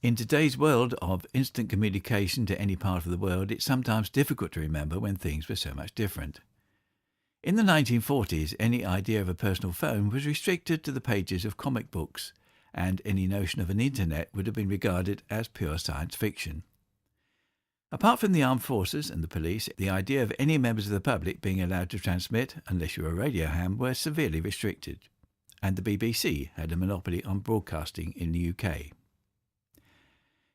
In today's world of instant communication to any part of the world, it's sometimes difficult to remember when things were so much different. In the 1940s, any idea of a personal phone was restricted to the pages of comic books, and any notion of an internet would have been regarded as pure science fiction. Apart from the armed forces and the police, the idea of any members of the public being allowed to transmit, unless you were a radio ham, were severely restricted, and the BBC had a monopoly on broadcasting in the UK.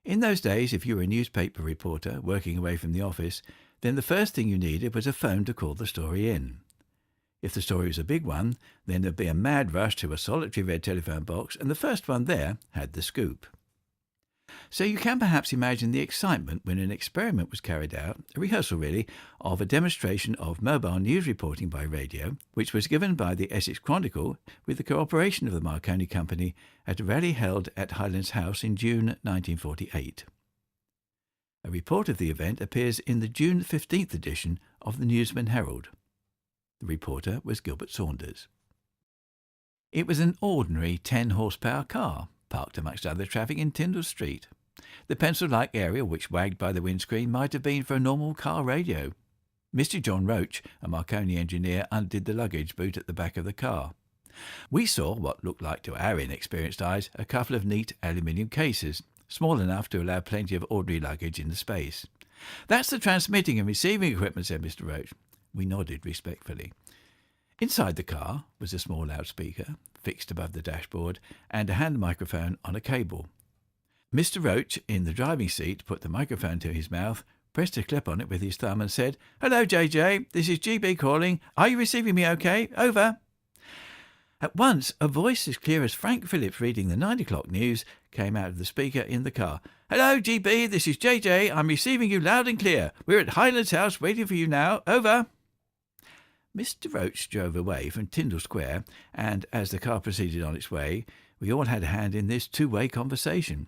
In those days, if you were a newspaper reporter working away from the office, then the first thing you needed was a phone to call the story in. If the story was a big one, then there'd be a mad rush to a solitary red telephone box, and the first one there had the scoop. So you can perhaps imagine the excitement when an experiment was carried out, a rehearsal really, of a demonstration of mobile news reporting by radio, which was given by the Essex Chronicle with the cooperation of the Marconi Company at a rally held at Hylands House in June 1948. A report of the event appears in the June 15th edition of the Newsman Herald. The reporter was Gil Saunders. It was an ordinary 10-horsepower car, parked amongst other traffic in Tyndall Street. The pencil-like area which wagged by the windscreen might have been for a normal car radio. Mr. John Roach, a Marconi engineer, undid the luggage boot at the back of the car. We saw what looked like to our inexperienced eyes a couple of neat aluminium cases, small enough to allow plenty of ordinary luggage in the space. "That's the transmitting and receiving equipment," said Mr. Roach. We nodded respectfully. Inside the car was a small loudspeaker, fixed above the dashboard, and a hand microphone on a cable. Mr. Roach, in the driving seat, put the microphone to his mouth, pressed a clip on it with his thumb and said, "Hello, JJ, this is GB calling. Are you receiving me okay? Over." At once, a voice as clear as Frank Phillips reading the 9 o'clock news came out of the speaker in the car. "Hello, GB, this is JJ. I'm receiving you loud and clear. We're at Hylands House waiting for you now. Over." Mr. Roach drove away from Tyndall Square, and as the car proceeded on its way, we all had a hand in this two-way conversation.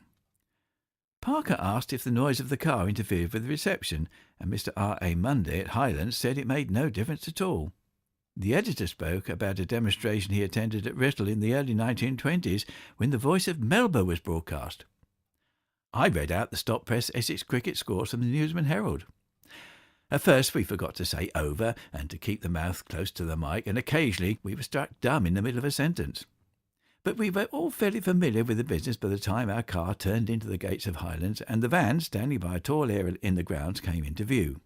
Parker asked if the noise of the car interfered with the reception, and Mr. R.A. Munday at Hylands said it made no difference at all. The editor spoke about a demonstration he attended at Bristol in the early 1920s when the voice of Melba was broadcast. I read out the stop-press Essex cricket scores from the Newsman Herald. At first we forgot to say over and to keep the mouth close to the mic, and occasionally we were struck dumb in the middle of a sentence. But we were all fairly familiar with the business by the time our car turned into the gates of Hylands and the van, standing by a tall area in the grounds, came into view.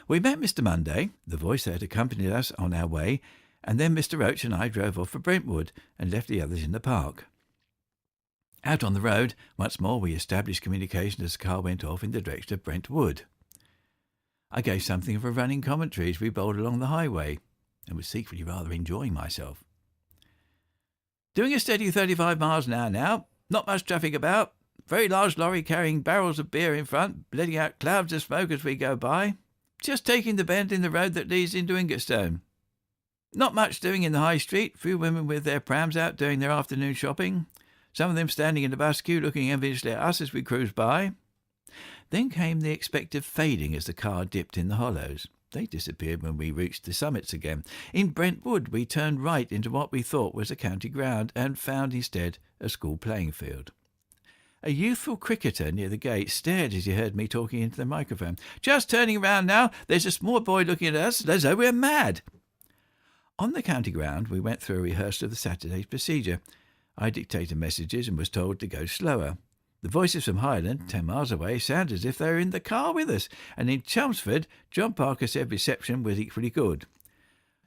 We met Mr. Munday, the voice that had accompanied us on our way, and then Mr. Roach and I drove off for Brentwood and left the others in the park. Out on the road, once more we established communication as the car went off in the direction of Brentwood. I gave something of a running commentary as we bowled along the highway, and was secretly rather enjoying myself. "Doing a steady 35 miles an hour now. Not much traffic about. Very large lorry carrying barrels of beer in front, letting out clouds of smoke as we go by. Just taking the bend in the road that leads into Ingatstone. Not much doing in the High Street. Few women with their prams out doing their afternoon shopping. Some of them standing in the bus queue looking enviously at us as we cruise by." Then came the expected fading as the car dipped in the hollows. They disappeared when we reached the summits again. In Brentwood we turned right into what we thought was a county ground, and found instead a school playing field. A youthful cricketer near the gate stared as he heard me talking into the microphone. "Just turning round now. There's a small boy looking at us as though we're mad." On the county ground we went through a rehearsal of the Saturday's procedure. I dictated messages and was told to go slower. The voices from Hyland, 10 miles away, sounded as if they were in the car with us, and in Chelmsford, John Parker said reception was equally good.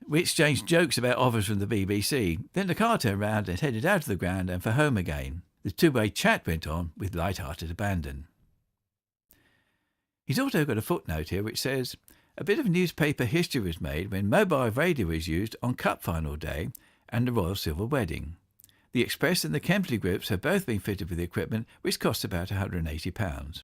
We exchanged jokes about offers from the BBC. Then the car turned round and headed out of the ground and for home again. The two-way chat went on with light-hearted abandon. He's also got a footnote here which says, "A bit of newspaper history was made when mobile radio was used on Cup Final Day and the Royal Silver Wedding. The Express and the Kemsley groups have both been fitted with equipment which cost about £180.